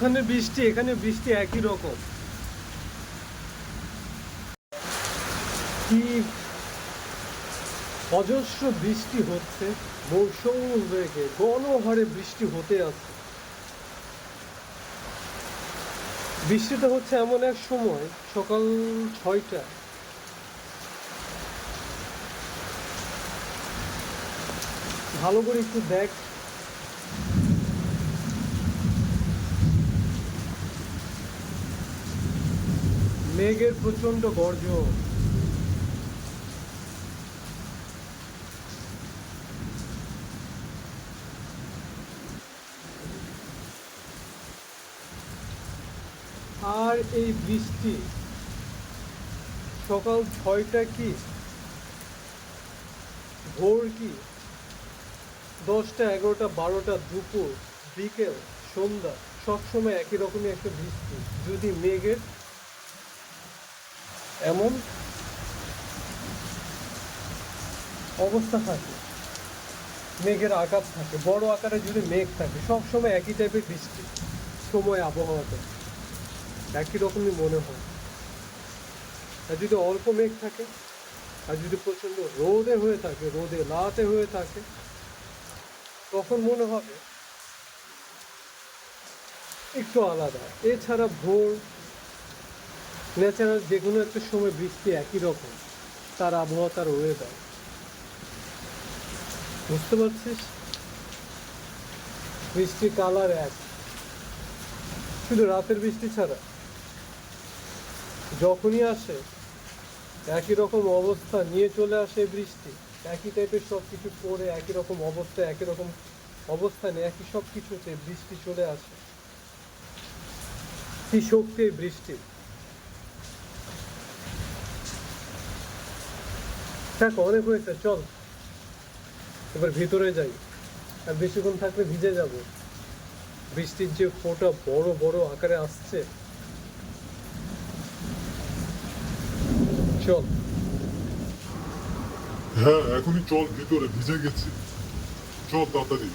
ওখানে বৃষ্টি, এখানে বৃষ্টি একই রকম। কি অজস্র বৃষ্টি হচ্ছে, মৌসুম বেগে গণহারে বৃষ্টি হতে আছে। বৃষ্টিটা হচ্ছে এমন এক সময়, সকাল 6টা, ভালো করে একটু দেখ। মেঘের প্রচন্ড গর্জন। আর এই বৃষ্টি সকাল 6টা কি, ভোর কি, 10টা, 11টা, 12টা, দুপুর, বিকেল, সন্ধ্যা, সবসময় একই রকমই একটা বৃষ্টি। যদি মেঘের এমন অবস্থা থাকে, মেঘের আকার থাকে, বড় আকারে যদি মেঘ থাকে, সবসময় একই টাইপের বৃষ্টি, সময় আবহাওয়াটা একই রকমই মনে হয়। আর যদি অল্প মেঘ থাকে, আর যদি প্রচণ্ড রোদে হয়ে থাকে, রোদে লাতে হয়ে থাকে, তখন মনে হবে একটু আলাদা। এছাড়া ভোর, ন্যাচারাল যে কোনো একটা সময় বৃষ্টি একই রকম, তার আবহাওয়া, তার ওয়েদার। বুঝতে পারছিস? বৃষ্টির কালার এক, শুধু রাতের বৃষ্টি ছাড়া যখনই আসে একই রকম অবস্থা নিয়ে চলে আসে বৃষ্টি। একই টাইপের সব কিছু পরে একই রকম অবস্থা, একই রকম অবস্থানে একই সব কিছুতে বৃষ্টি চলে আসে। কি শক্তি এই বৃষ্টি! দেখ, অনেক হয়েছে, চল এবার ভিতরে যাই। আর বেশিক্ষণ থাকলে ভিজে যাব। বৃষ্টির যে ফোঁটা বড় বড় আকারে আসছে, চল। হ্যাঁ, এখনই চল ভিতরে, ভিজে গেছি। চল তাড়াতাড়ি।